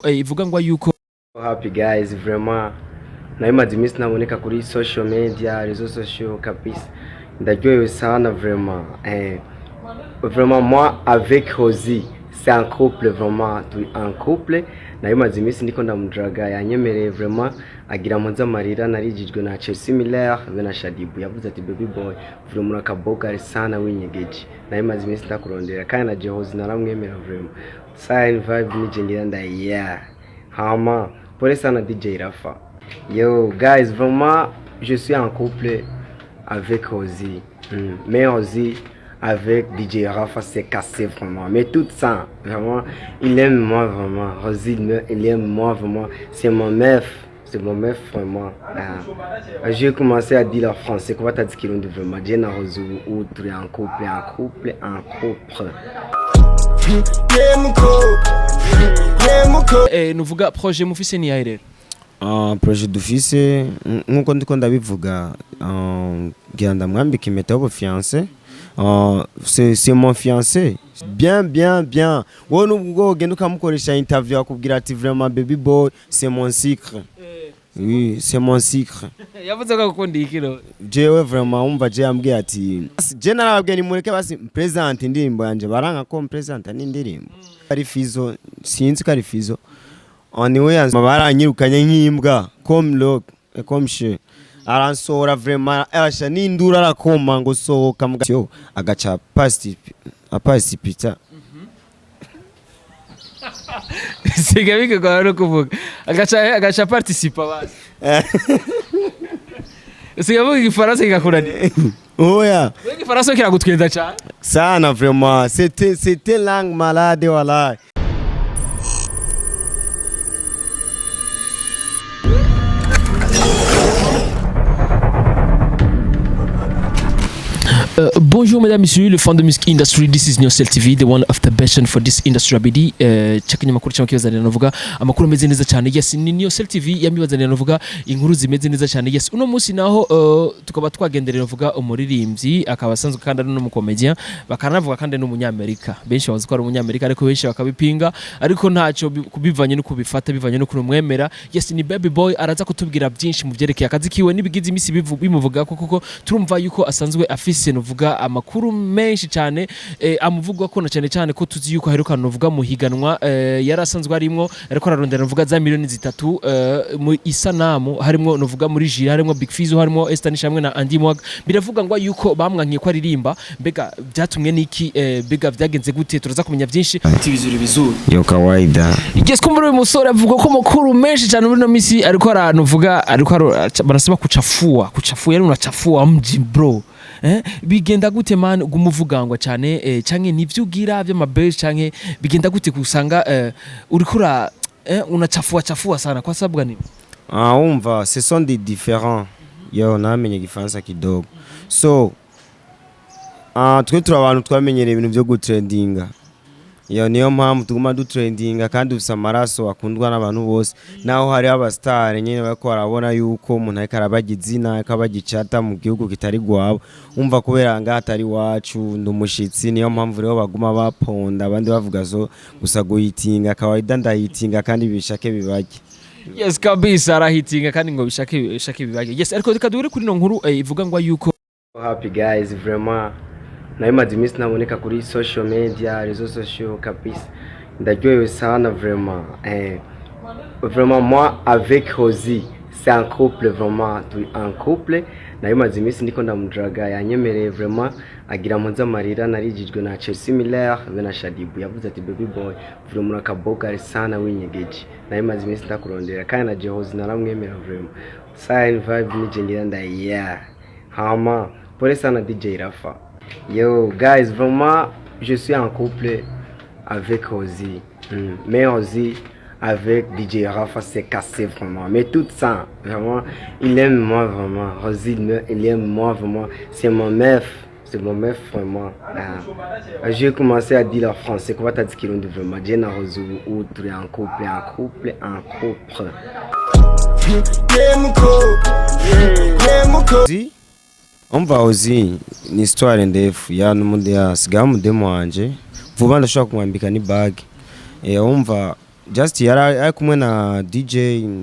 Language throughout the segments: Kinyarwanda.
ivuga ngo yuko happy guys vraiment naimaze iminsi naboneka kuri social media réseaux sociaux kabisa ndaryohewe sana vraiment vraiment moi avec Hosy c'est un couple vraiment un couple naimaze iminsi ndiko ndamudraga yanyemereye vraiment agira mpunza marira narijijwe na Chelsea Miller na Shadibu yavuze ati baby boy vraiment urakaboga sana winyegeje naimaze iminsi ndakurondera kandi na Hosy naramwemera vraiment sign vibe nijengera ndaya hama pour ça na DJ Rafa. Yo guys, vraiment je suis en couple avec Hosy. Mais Hosy avec DJ Rafa c'est cassé vraiment. Mais tout ça, vraiment, il aime moi vraiment. Hosy il aime moi vraiment. C'est mon meuf. C'est mon meuf vraiment. J'ai commencé à dire en français. Comment t'as dit qu'il est vraiment? J'ai na Hosy ou tu es en couple, en couple, en couple. nuvuga projet mufise ni yaire projet dufise nkuko ndiko ndabivuga genda mwambika impeta yo fiancé c'est mon fiancé bien wowe nubwo genda ukamukoresha interview akubwira ati vraiment baby boy c'est mon secret. Oui, c'est mon secret. Yavuze ko akunda ikiro. Jewe vraiment umva je ambwiye ati je narababwiye ni mureke basi present indirimbo yanje baranga ko present ni indirimbo. Ari Fizzo sinzi ko ari Fizzo. Anyway baranyirukanye nkimbwa comme look comme che. Aransora vraiment asha nindura arakoma ngo sohoka mugacyo agaca pasti pizza. Sigabike kwa no kuvuga agacha participa basi sigavuga igifaransa kigakurani oya igifaransa kiragutwenda cyane sana vraiment c'était langue malade wala. Bonjour mesdames et messieurs, le fan de music industry, this is NIYOSEL TV, the one of the best for this industry abidi. Chakanya makuru cyangwa kibazanira navuga amakuru ameze neza cyane. Yes, ni NIYOSEL TV yamibazanira navuga inkuru zimeze neza cyane. Yes, uno munsi naho tukaba twagenderera navuga umuririmbyi akaba asanzwe kandi ari no mukomedian bakanavuga kandi no munyamerika. Benshi bazi ko ari umunyamerika ariko benshi bakabipinga ariko ntacyo kubivanye no kubifata bivanye no kumwemera. Yes, ni baby boy araza kutubwira byinshi mu byerekeye akazi kiwe nibigize imisi bimuvuga kuko turumva yuko asanzwe afise vuga amakuru menshi cyane amuvugwa ko na cyane ko tuzi yuko heruka novuga muhiganwa yarasanzwe arimwo ariko ararondera novuga za miliyoni 3 mu isanamu harimo novuga muri jira harimo Big Fizzo harimo Estanish hamwe na Andy Mwag biravuga ngo yuko bamwankiye ko aririmba mbega byatumwe niki mbega byagenze gute turaza kumenya byinshi bizuru yo kawaida. Yes, ko muri musore avuga ko makuru menshi cyane muri no misi ariko aranovuga ariko barasaba kuchafua yari unachafua mji bro. Bigenda gute man gumuvugangwa cyane canke nivyugira by'amabase canke bigenda gute kusanga urikura unachafua sana kwa sababu gani? Umva ce sont des différents yo namenye gifaransa kidogo so twe turi abantu twamenyereye ibintu byo gutrendinga yo niyo mpamvu tuguma dutrendinga kandi ufisa amaraso akundwa n'abantu bose naho hari abastar nyine bako arabona yuko umuntu ariko arabagizina akabagicata mu gihugu kitari gwabo umva kubera nga atari wacu ndumushitsi niyo mpamvu rero baguma baponda abandi bavuga zo gusa guhitinga kawaida ndahitinga kandi bishake bibage. Yes kabisa arahitinga kandi ngo bishake bibage. Yes ariko dukadure kuri no nkuru ivuga ngo yuko happy guys vraiment naimaze iminsi naboneka kuri social media réseaux sociaux kabisa ndaryohewe sana vraiment vraiment moi avec Hosy c'est un couple vraiment un couple naimaze iminsi ndiko ndamudraga yanyemereye vraiment agira mpunza marira narijijwe na Chelsea Miller na Shadibu yavuze ati baby boy vraiment urakaboga sana winyegeje naimaze iminsi ndakurondera kandi na Hosy naramwemera vraiment sign vibe nijengera ndaya hama pour ça na DJ Rafa. Yo guys, vraiment je suis en couple avec Hosy. Mais Hosy avec DJ Rafa c'est cassé vraiment. Mais tout ça, vraiment, il aime moi vraiment. Hosy il aime moi vraiment. C'est mon meuf. C'est mon meuf vraiment. J'ai commencé à dire en français. Comment t'as dit qu'il est vraiment? J'ai na Hosy ou tu es en couple, en couple, en couple. Umva Hosy ni histoire ndefu ya n'umundi yasigaye mu demo wanje vuba ndashaka kumwambika ni bag umva just yari kumwe na DJ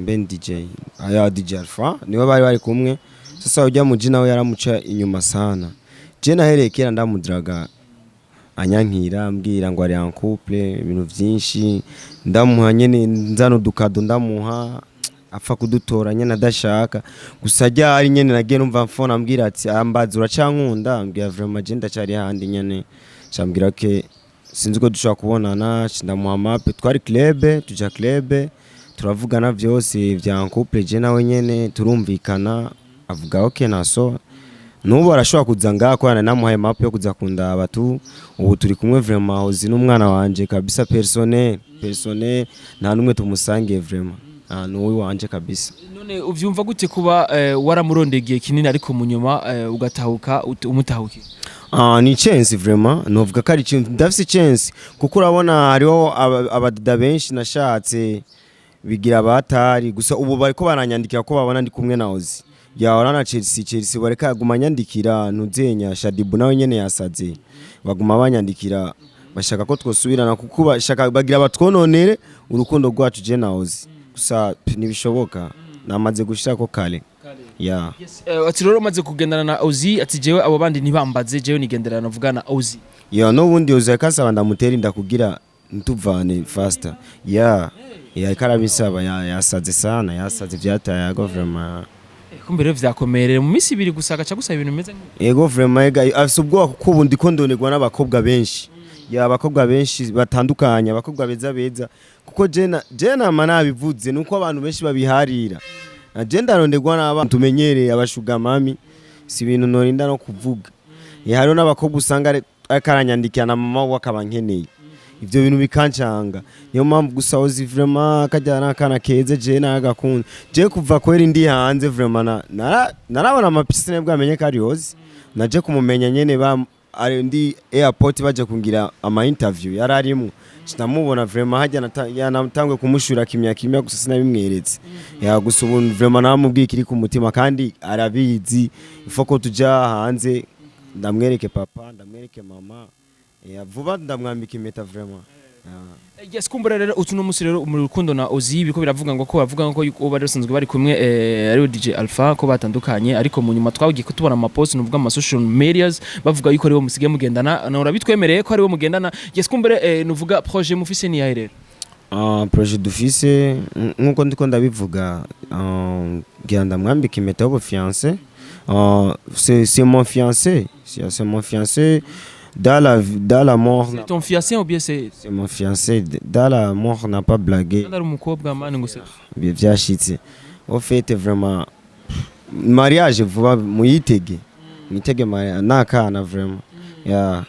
Ben DJ aya DJ Alpha niwe bari kumwe. Sasa ujya muji nawe yaramuca inyuma sana. Je nahereye kera ndamudraga anyankira ambwira ngo ari en couple ibintu vyinshi ndamuha nyene nzano dukado ndamuha apfa kudutora nyene adashaka gusa ajya ari nyene nagiye numva phone ambwira ati ambaza uracankunda ambwira vraiment je ndacari handi nyene cyambwira ke sinzi ko dushaka kubonana ndamuha map twari club turavugana vyose vya en couple je nawe nyene turumvikana avuga okay naso nubu arashobora kuza ngako yana namuhaye map yo kuza kundaba tu ubu turi kumwe vraiment Hosy n'umwana wanje kabisa personnel nta numwe tumusangiye vraiment nuwe wanje kabisa. None uvyumva gute kuba waramurondegeye kinini ariko munyuma ugatahuka umutahuke? Ni chance vraiment novuga ko ari ikintu ndafise chance kuko urabona hariho abadada benshi nashatse bigira batari gusa ubu bariko baranyandikira ko babona ndi kumwe na Hosy yahora na Chelsea bareka yaguma nyandikira ntuzenya Shadibu nawe nyene yasaze baguma banyandikira bashaka ko twosubirana kuko bashaka bagira batwononere urukundo rwacu je na Hosy gusa nibishoboka namaze gushira ko kale ya ati rero maze kugendana na Hosy ati jewe abo bandi ntibambaze jewe nigenderana navugana Hosy ya no bundi Hosy yakasaba ndamutera ndakugira ntuvane faster ya ikarabisaba yasaze sana yasaze vyataye ya government kumbere vyakomerera mu misi 2 gusa gaca gusaba ibintu bimeze ego vraiment afise ubwoba kuko ubundi ko ndonerwa n'abakobwa benshi ya abakobwa benshi batandukanye abakobwa beza kuko je nama nabivuze nuko abantu benshi babiharira je ndaronderwa n'abantu tumenyereye abashuga mami si ibintu norinda no kuvuga hariho n'abakobwa usanga akaranyandikira na mama wakabankeneye ivyo bintu bikancanga niyo mpamvu gusa Hosy vraiment kajyana kana keze je nagakunda je kuva kwera ndi hanze vraiment narabona amapisine bwamenye kari Hosy naje kumumenya nyene ari ndi airport baje kungira ama interview yararimo sinamubona vraiment hajya yanatangwe kumushura kimya gusa sinabimweretse ya gusa ubu vraiment namubwiye kiri ku mutima kandi arabizi ifoko tuja hanze ndamwereke papa ndamwereke mama vuba ndamwambika impeta vraiment. Yes kumbura rero utuno musi rero mu rukundo na Hosy biko biravuga ngo ko bavuga ngo uko bari basanzwe bari kumwe ari DJ Alpha ko batandukanye ariko mu nyuma twagiye kutubona ama post nuvuga ama social medias bavuga yuko ariwo musige mugendana na urabitwemereye ko ariwo mugendana. Yes kumbure nuvuga projet mufise ni yahe rero? Projet dufise nkuko ndiko ndabivuga genda mwambika impeta yo fiancé c'est mon fiancé dans la mort. C'est ton fiancé ou bien c'est mon fiancé dans la mort n'a pas blagué. Bien vyashitse. Au fait vraiment mariage vuba muyitege mariage nakana vraiment ya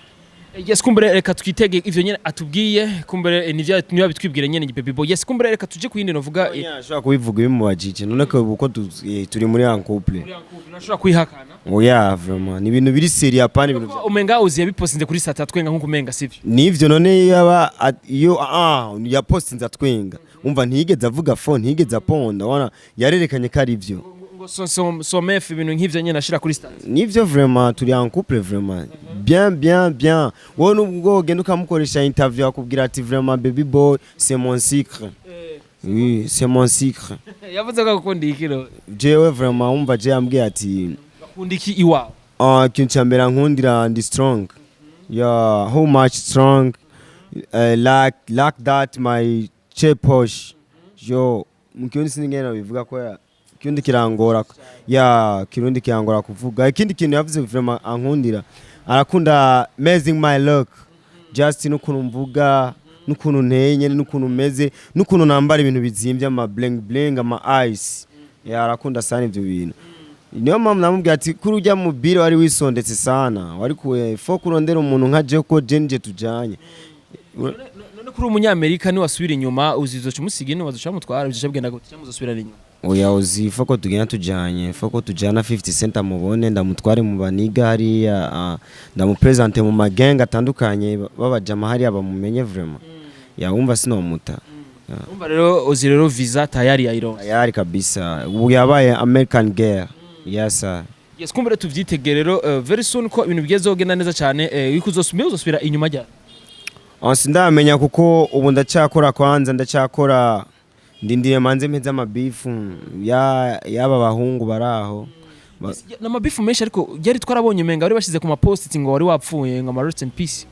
Yes kumbere reka twitege ivyo nyene atubwiye kumbere niyo bitwibwira nyene gipepe bo. Yes kumbere reka tuje kuyindi novuga ashobora kubivuga bimubajije none ko uko turi muri en couple nashobora kwihakana oya vraiment ni ibintu biri seri apana ibintu umenga Hosy yabipostinze kuri sata twenga nkuko umenga sivyo nivyo none yaba iyo yapostinze twenga umva ntiyigeze avuga phone ntiyigeze aponda wana yarerekanye ko ari ivyo so mef ibintu nk'ivyo nyene ashira kuri stat nivyo vraiment turi en couple vraiment bien wowe nubwo genda ukamukoresha interview akubwira ati vraiment baby boy c'est mon secret oui c'est mon secret yavuze ko akunda ikiro jewe vraiment umva je ambwiye ati akunda iki iwa kintu cyambera nkundira ndi strong yeah how much strong like that my cheposh yo mukindi siningena bivuga ko kirundi kirangora ya kirundi kirangora kuvuga ikindi kintu yavuze vraiment ankundira arakunda amazing my look just nukuntu mvuga nukuntu nteye nukuntu meze nukuntu nambara ibintu bizimbye ama bling ama eyes ya arakunda sana ivyo bintu niyo mpamvu namubwiye ati kuri ujya mu biro wari wisondetse sana wari kuwe fo kurondera umuntu nka je ko jenje tujanye none kuri umunyamerika ni wasubira inyuma uzizo cyumusiga no wazucamutwara bizije bwenda ngo cyamuzosubira inyuma oya Hosy foko tugenda tujanye foko tujana 50 cent amubone ndamutware mu baniga hariya ndamupresente mu magenga atandukanye babajama hariya bamumenye vraiment ya umva sinomuta umva rero Hosy rero visa tayari yairo tayari kabisa ubu yabaye American girl yes sir. Yes kumbere tuvyitegere rero very soon ko ibintu bigezogenda neza cyane yuko uzosubira inyuma jya sindamenya kuko ubu ndacyakora kwanza ndacyakora ndindire manze mpeze amabifu yaba bahungu baraho n'amabifu menshi ariko yari twarabonye umenga bari bashize ku mapost ngo wari wapfuye ngo rest in peace.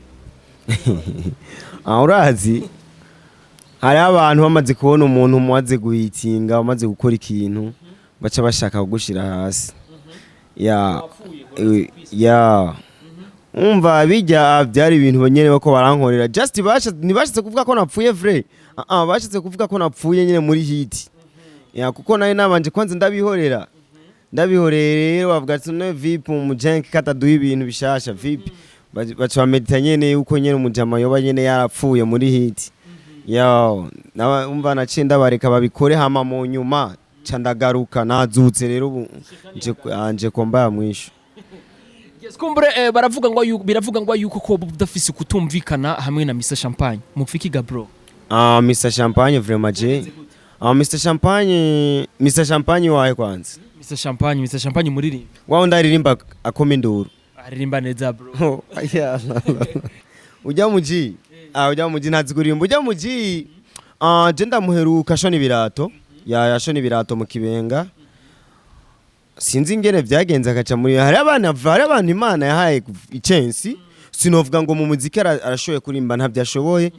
Urazi hari abantu bamaze kubona umuntu mumaze guhitinga bamaze gukora ikintu baca bashaka kugushira hasi umva bijya byari ibintu banyene bako barankorera just ntibashatse kuvuga ko napfuye vrai bashatse kuvuga ko napfuye nyine muri hit kuko nayo nabanje kwanza ndabihorera rero bavuga ati no VIP umujenki kataduha ibintu bishasha VIP baca bamedita nyene uko nyene umujama yoba nyene yarapfuye muri hit umva naciye ndabareka babikore hama mu nyuma candagaruka nazutse rero ubu nje komba mwisho. Kumbure biravuga ngo yuko ko budafise kutumvikana hamwe na Mr Champagne mupfiki ga bro. Mr Champagne vraiment je Mr Champagne wahe kwanza Mr Champagne muririmba wao ndaririmba akome nduru aririmba neza bro. Ujya muji ntazi kuririmba ujya muji je ndamuheruka shona ibirato yashona ibirato mu Kibenga sinzi ingene vyagenze akaca muri hari abantu Imana yahaye icensi sinovuga ngo mu muziki arashoboye kurimba ntavyashoboye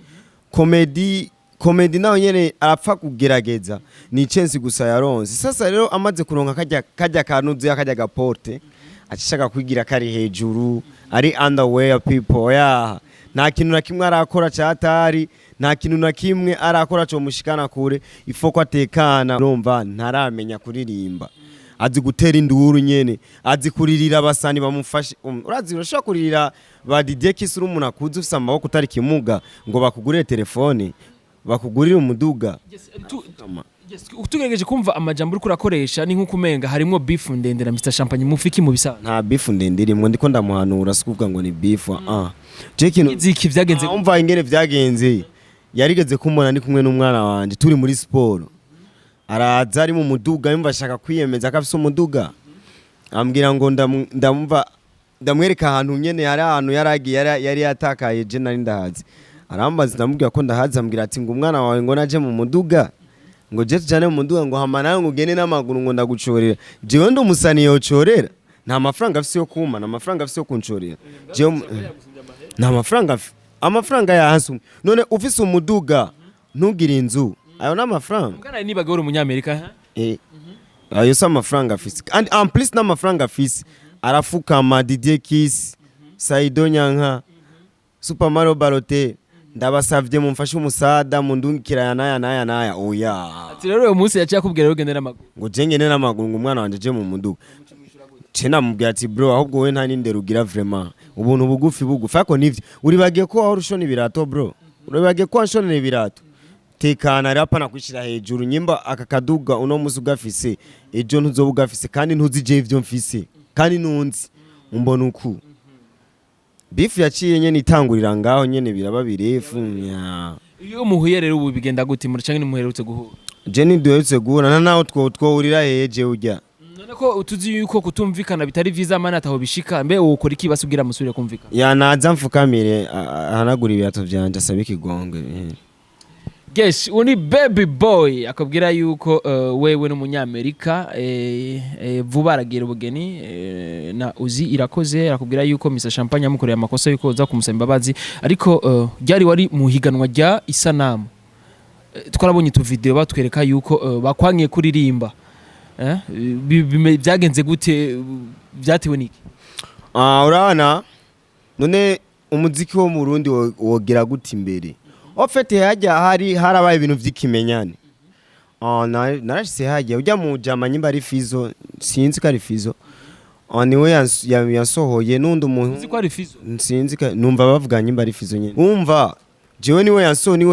comedy naho nyene arapfa kugerageza ni icensi gusa yaronse sasa rero amaze kuronka kajya kanuze akajya gaporte acishaka kwigira kari hejuru ari underwear people nta kintu na kimwe arakora cyatari nta kintu na kimwe arakora cyo mushikana kure ifoko atekana urumva ntaramenya kuririmba azi gutera induru nyene azi kuririra abasani bamufashe urazi urashaka kuririra ba DJ Kiss umuntu akuze ufisa amaboko utari kimuga ngo bakugurire telefone bakugurire umuduga. Utugerageje kumva amajambo uri kurakoresha ni nkuko umenga harimo beef ndende na Mr Champagne mufiki mu bisa nta beef ndende irimo ndiko ndamuhanura sikuvuga ngo ni beef je kintu iziki vyagenze umva ingene vyagenze yarigeze kumona ni kumwe n'umwana wanje turi muri sport araza ari mu muduga yumva ashaka kwiyemeza akafise umuduga ambwira ngo ndamwereka ahantu nyene hari ahantu yari yatakaye je nari ndahazi arambaza ndamubwira ko ndahazi ambwira ati ngo umwana wawe ngo naje mu muduga ngo je tujane mu muduga ngo hama nawe ngo ugene n'amaguru ngo ndagucorera jewe ndo musani yocorera nta mafaranga afise yo kuma nta mafaranga afise yo kuncorera jewe nta amafaranga yahansu none ufise umuduga ntugire inzu ayo n'amafaranga kana nibaga uri umunyamerika ayo sa amafaranga afise and please n'amafaranga afise arafukama DJ Kiss Saido Nyanka Super Mario Barote ndabasavye mumfashe umusada mundungikira naya oya ati rero uyu munsi yaciye akubwira ugende n'amaguru ngo jengene n'amaguru ngo umwana wanje je mu muduga cena mubwira ati bro ahubwo we nta ninde rugira vraiment ubuntu bugufi ako nivyo uribagiye ko aho rushona ibirato bro uribagiye ko anshona ibirato tekana rapa nakwishira hejuru nyimba akakaduga uno musi ugafise ejo ntuzoba ugafise kandi ntuzije ivyo mfise kandi nunzi umbona uku beef yaciye nyene itangurira ngaho nyene biraba birefu iyo muhuye rero ubu bigenda gute muri canke muherutse guhura je ni duherutse guhura naho twurira heje ujya none ko utuzi yuko kutumvikana bitari vyiza mana ataho bishika mbe ukora iki basubwira musubire kumvikana naza mfukamire ahanagura ibirato vyanje asabe ikigongwe Yes, uni baby boy akabwira yuko wewe n'umunyamerika vuba aragira ubugeni na uzi irakoze arakubwira yuko Mr Champagne amukoreye amakosa yuko uza kumusaba imbabazi ariko ryari wari muhiganwa rya isanamu twarabonye tu video batwereka yuko bakwangiye kuririmba byagenze gute byatewe niki urabona none umuziki wo mu Burundi wogira gute imbere ofete harabaye ibintu vy'ikimenyane narashise hajya ujya mu jama nyimba ari Fizzo sinzi ko ari Fizzo niwe yasohoye nundi umuntu sinzi ko ari Fizzo sinzi numva bavuga nyimba ari Fizzo nyene umva jewe niwe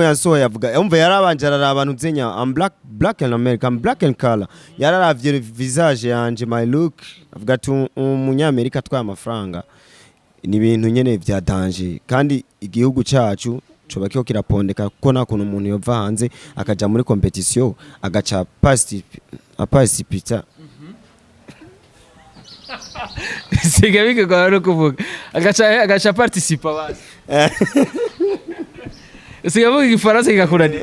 yasohoye avuga umva yarabanje abantu zenya I'm black and American black and color yararavye visage yanje my look avuga ati umunyamerika twaye amafaranga ni ibintu nyene vya danger kandi igihugu cyacu coba kiho kirapondeka kuko nakuntu umuntu yova hanze akaja muri competition agaca participita sigabike kwa no kuvuga agaca participa basi Usigavuga igifaransa kikakurani.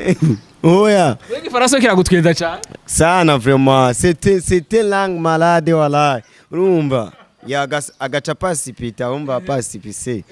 Oya. Igifaransa kiragutwenza cyane. Sana vraiment, c'était langue malade wala. Urumva? Ya agaca participer, umva participer.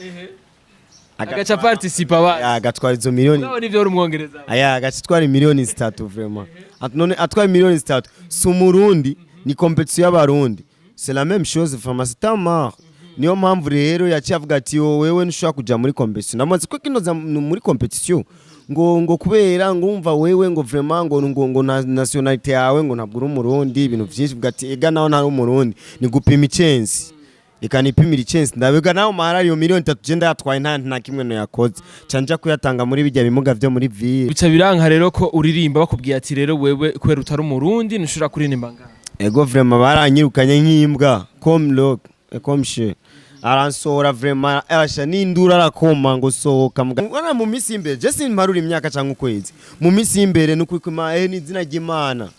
Agaca participer ba. Ya agatwara izo miliyoni. Nawe nivyo uri umwongereza. Aya agatwara miliyoni 3 vraiment. None atwara miliyoni 3. Sumurundi ni competition y'abarundi. C'est la même chose vraiment, c'est un marre. Niyo mpamvu rero yaciye avuga ati wewe ntushaka kuja muri competition. Namaze ko kinoza muri competition. Ngo kubera ngo umva wewe ngo vraiment ngo nationality yawe ngo ntabwo uri umurundi ibintu byinshi bugati ega naho ntari umurundi ni gupima icensi ikanipimira icensi ndabega naho mahara yo miliyoni 3 je ndayatwaye nta kimwe no yakoze canja kuyatanga muri bijya bimuga byo muri ville bica biranka rero ko uririmba bakubwiye ati rero wewe kwera utari umurundi ntushura kuririmba ngana ego vraiment baranyirukanye nkimbwa comme look comme chez aransora vraiment asha nindura arakoma ngo sohoka mugana mu misi imbere je simparura imyaka cyangwa ukwezi mu misi imbere nukwikuma ni zina ry'Imana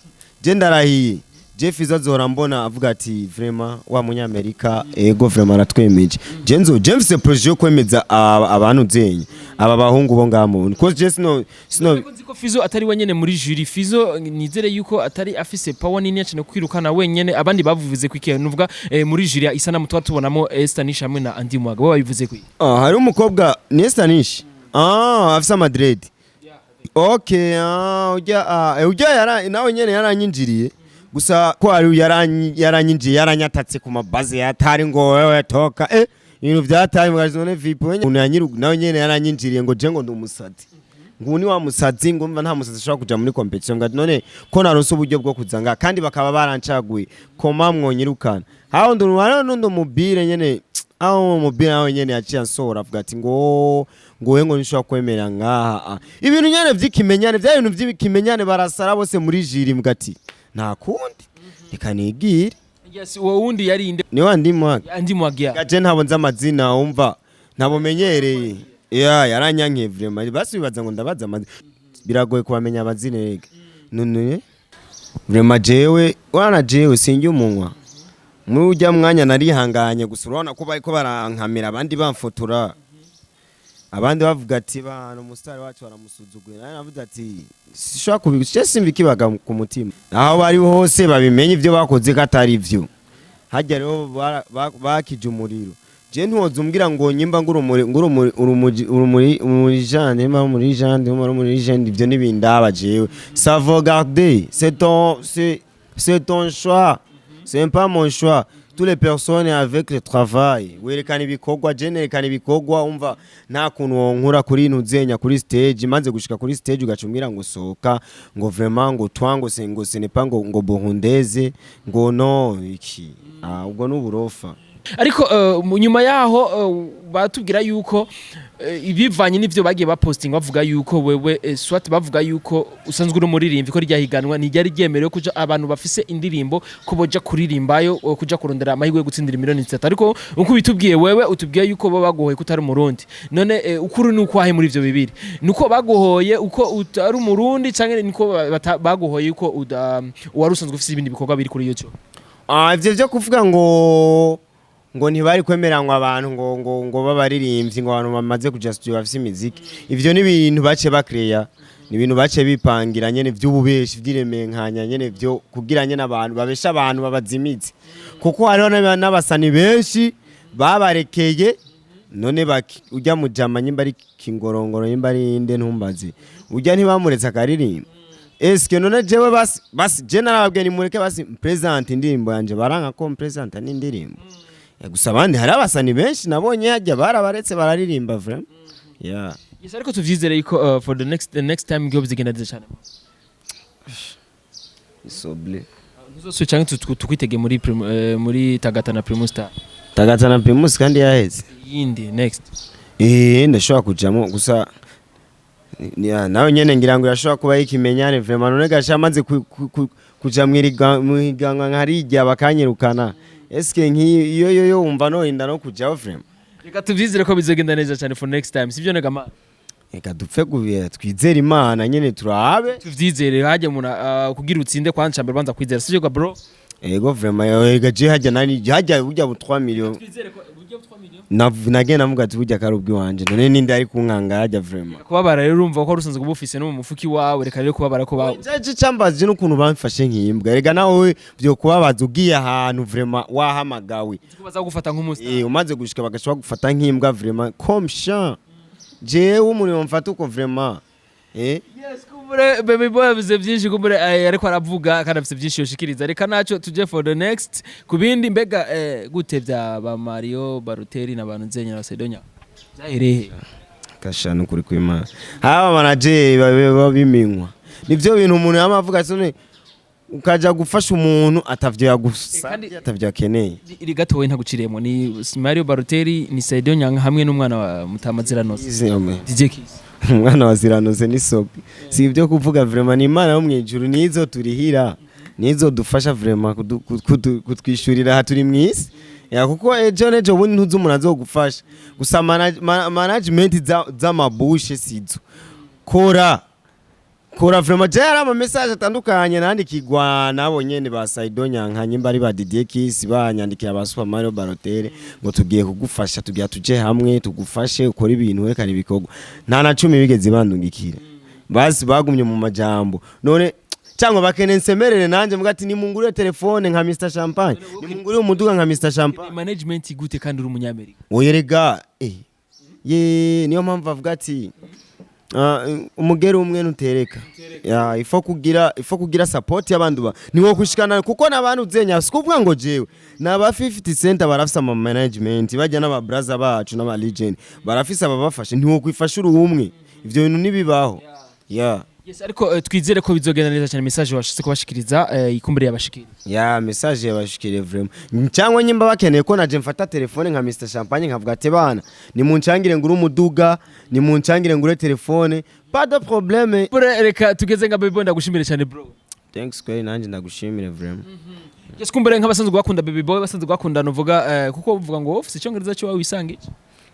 je ndarahiye je Fizzo azora mbona avuga ati vraiment wa munyamerika ego vraiment aratwemeje je mfise projet yo kwemeza abantu zenye aba bahungu bo ngamo because je sino ko Fizzo atari wenyene muri jury Fizzo nizere yuko atari afise power nini cyane kwirukana wenyene abandi bavuze ko ikintu nuvuga muri jury isa namutwa tubonamo Estanish hamwe na Andi Mwaga bo babivuze ko hari umukobwa ni Estanish afisa Madrid okay ujya nawe nyene yaranyinjiriye gusa ko ari yaranyinjiye yaranyatatse ku mabaze yatari ngo wewe toka ibintu byataye mugazone VIP unyanyiru nawe nyene yaranyinjiriye ngo je ngo ndumusazi nguni wa musazi ngo mva nta musazi ashobora kuja muri competition ngati none ko naronse uburyo bwo kuzanga kandi bakaba barancaguye koma mwonyirukana hawo ndo mubire nyene aho mubire aho nyene yaciye ansora avuga ati ngo we ngo nishobora kwemera ngaha ibintu nyene vyikimenyane vya ibintu vyikimenyane barasara bose muri jiri mugati nta kundi reka nigire yes uwo wundi yarinde ni wa Andi Mwaga gaje ntabonza amazina umva ntabomenyereye yaranyanke vraiment basi bibaza ngo ndabaza amazina biragoye kubamenya amazina rega none vraiment jewe sinjye umunwa muri ujya mwanya narihanganye gusa urabona ko bariko barankamira abandi bamfotora abandi bavuga ati bana umusitari wacu baramusuzuguye nawe navuze ati sishobora kubikije simba kibaga ku mutima aho bari hose babimenye ibyo bakoze katari ivyo hajya rero bakije umuriro je ntuwoza umbwira ngo nyimba muri jande ibyo nibindaba jewe sauvegarder c'est ton choix c'est pas mon choix toutes les personnes avec le travail werekana ibikorwa generekana ibikorwa umva nta kuntu wonkura kuri ntuzenya kuri stage maze gushika kuri stage ugacumbira ngo sohoka ngo vraiment ngo twango ngo ce n'est pas ngo burundeze ngo no iki ubwo n'uburofa ariko nyuma yaho batubwira yuko ibivanye n'ivyo bagiye baposting bavuga yuko wewe swat bavuga yuko usanzwe uri muririmbi ko ryahiganwa nijyari ryemerewe kuja abantu bafise indirimbo ko boja kuririmbayo kuja kurondera amahirwe yo gutsindira miliyoni 3 ariko uko bitubwiye wewe utubwiye yuko bo bagohoye kutari umurundi none ukuru ni uko ahe muri ivyo bibiri nuko bagohoye uko utari umurundi canke niko bagohoye yuko wari usanzwe ufise ibindi bikorwa biri kuri YouTube ivyo byo kuvuga ngo ntibari kwemeranywa abantu ngo babaririmbyi ngo abantu bamaze kuja studio bafise imiziki ivyo ni ibintu bace bakreya ni ibintu bace bipangira nyene vy'ububeshi vy'iremenkanya nyene vyo kugira nyene abantu babesha abantu babazimitse kuko hariho n'abasani benshi babarekeye none ujya mujama nyimba ari kingorongoro nyimba ari inde ntumbaze ujya ntibamuretse akaririmba eske none jewe basi je narababwiye ni mureke basi present indirimbo yanje baranka ko present ni indirimbo gusa abandi hari abasani benshi nabonye hajya barabaretse bararirimba vraiment yes ariko tuvyizere yuko for the next time ngiyo bizigenda neza cyane isoble ntuzo cyangwa tukwitege muri Tagatana Primus Star Tagatana Primus kandi yaheze yindi next ndashobora kujamo gusa nawe nyene ngira ngo yashobora kuba yikimenyane vraiment none gashamaze kuja mwiriganwa nkarijya bakanyirukana eske nkiyo umva no inda no kujaho vraiment reka tuvyizere ko bizogenda neza cyane for next time sivyo negama reka dupfe gubira twizera Imana nyene turabe tuvyizere haje muna kugira utsinde kwanca mbere banza kwizera sivyo bro ego vraiment gaje hajya nani hajya burya bu 3 millions nagenda navuga ati burya karubwi wanje none ninde ari kunkanga hajya vraiment kubabara rero urumva ko rusanzwe bufise no mu mufuki wawe reka rero kubabara ko bawe cyaje cyambaje n'ukuntu bamfashe nkimbwa rega nawe byo kubabaza ugiye ahantu vraiment wahamagawe kubaza gufata nk'umusta umaze gushika bagashobora gufata nkimbwa vraiment comme chien jewe umurimo mfata uko vraiment yes kumure baby boy avuze byinshi kumure ariko aravuga kandi afite byinshi yoshikiriza reka naco tuje for the next kubindi mbega gute bya ba Mario Baruteri n'abantu nzenya na Sedonya zaherehe kashano kuri kwima haba manager babiminywa nivyo bintu umuntu yamavuga sone ukaja gufasha umuntu atavyo yagusa atavyo akeneye iri gatowe ntaguciremo ni Mario Baruteri ni Sedonya hamwe n'umwana wa Mutamaziranoze DJ Kiss umwana wa Ziranoze ni sopi si ibyo kuvuga vraiment ni Imana yo mwijuru nizo turihira nizo dufasha vraiment kutwishurira haturi mwisi ya kuko ejo nejo bundi ntuzi umuntu azogufasha gusa management z'amabushe sizo kora vraiment je ara ama message atandukanye nandikirwa nabo nyene ba Saidonya nkanye mbari ba DJ Kiss banyandikiye aba Super Mario Barotere ngo tugiye kugufasha tugiye tuje hamwe tugufashe ukora ibintu werekana ibikorwa nta na 10 bigeze bandungikira basi bagumye mu majambo none cyangwa bakene nsemerere nanje mvuga ati nimungure telefone nka Mr Champagne nimungure umuduga nka Mr Champagne management gute kandi uri umunyamerika oyerega ye niyo mpamvu avuga ati umugere umwe nutereka ya ifo kugira support y'abantu ba niwo kushikana kuko nabantu zenya sikuvuga ngo jewe naba 50 cent barafisa ama management bajya n'aba brother bacu n'aba legend barafisa babafashe niwo kwifasha uri umwe ivyo bintu nibibaho ya yes ariko twizere ko bizogenda neza cyane message washitse kubashikiriza ikumbere yabashikira ya message yabashikire vraiment cyangwa nyimba bakeneye ko naje mfata telefone nka Mr Champagne nkavuga ati bana ni muncangire nguru umuduga ni muncangire ngure telefone pas de problème reka tugeze nga baby boy ndagushimire cyane bro thanks kweli nanje ndagushimire vraiment yes kumbere nk'abasanzwe bakunda baby boy basanzwe bakunda novuga kuko uvuga ngo office cyongereza cyo wisange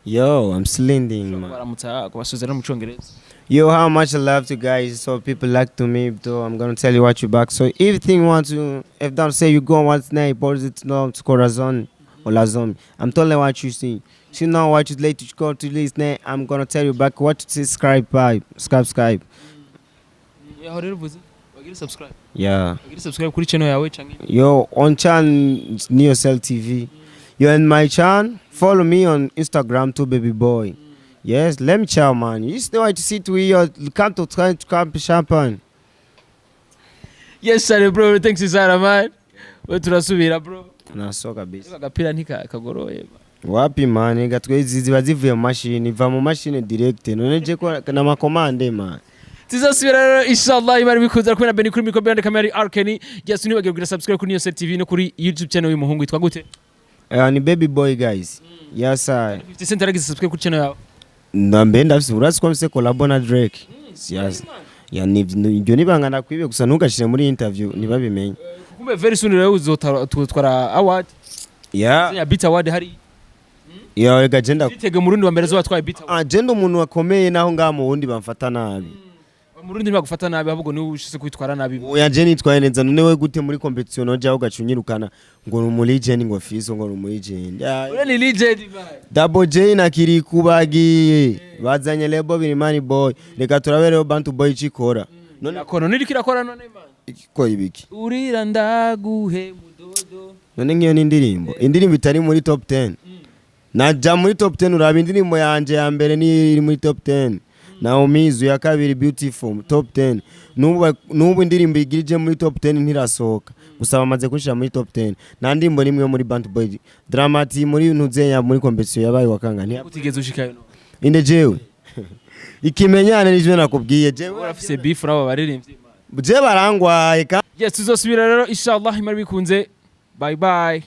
yo I'm slending man baramutsa kubasuzera mu cyongereza. Yo, how much I love you guys. So people like to me, though I'm gonna tell you what you back. So everything you want to, if don't say you go what's name, or is it no corazon or lazon? I'm telling you what you see. You know what you late to go to this name. I'm gonna tell you back what to subscribe by subscribe. Yeah, how did you subscribe? Yeah. Subscribe kuri channel yawe change. Yo, on channel NIYOSEL TV. You're in my channel. Follow me on Instagram too, baby boy. Yes, let me chow, man. You still want to see to here, come to try to camp champagne. Yes, sir, bro. Thanks, Sarah, man. We turasubira, bro. Naso kabisa. Agapira ntikagoroye. Wapi man, gatwe ziba zivuye mu machine, iva mu machine direct. None je ko na makomande man. Tuzasubira rero inshallah imari bikuza kumena Beni kuri mikro behind camera Arkeni. Just nibagire kugira subscribe kuri NIYOSEL TV no kuri YouTube channel y'umuhungu yitwa gute? Ni baby boy guys. Yes sir. 50 cent aragize subscribe kuri channel yawe. Ndambe ndafise urasi ko mse collabo na Drake. Yes. Ya nibyo nibanga nakwibe gusa ntugashire muri interview nibabimenye. Kumbe very soon rero uzotwara award. Yeah. Ya beat award hari. Ya rega genda. Itege mu rundi wa mbere zo watwaye beat award. Agenda umuntu wakomeye naho ngamo wundi bamfata nabi. Mu rundi ntibagufata nabi ahubwo ni ushise kwitwara nabi. Oya je nitwaye neza none we gute muri competition oja ugacunyirukana ngo ni muri legend ngo Fizzo ngo ni muri legend. Ure ni legend man. Double J na kiri kubagiye. Bazanye lebo birimani boy. Reka turabereho bantu boy chikora. None kono niri kirakora none man. Ikikora ibiki. Urira ndaguhe mudodo. None ngiyo ni indirimbo. Indirimbo itari muri top 10. Naja muri top 10 uraba indirimbo yanje ya mbere ni iri muri top 10. Naomizu ya kabiri beautiful top 10. Nubu indirimbo igirije muri top 10 ntirasohoka. Gusa bamaze kushira muri top 10. Na ndimbo nimwe muri Band Boy. Dramati muri ntuzenya muri competition yabaye wakanga nti. Utigeze ushikayo no. Inde jewe. Ikimenyane nijwe nakubwiye jewe. Urafise beef rabo baririmbye. Je barangwaye ka. Yes tuzosubira rero inshallah imari bikunze. Bye bye.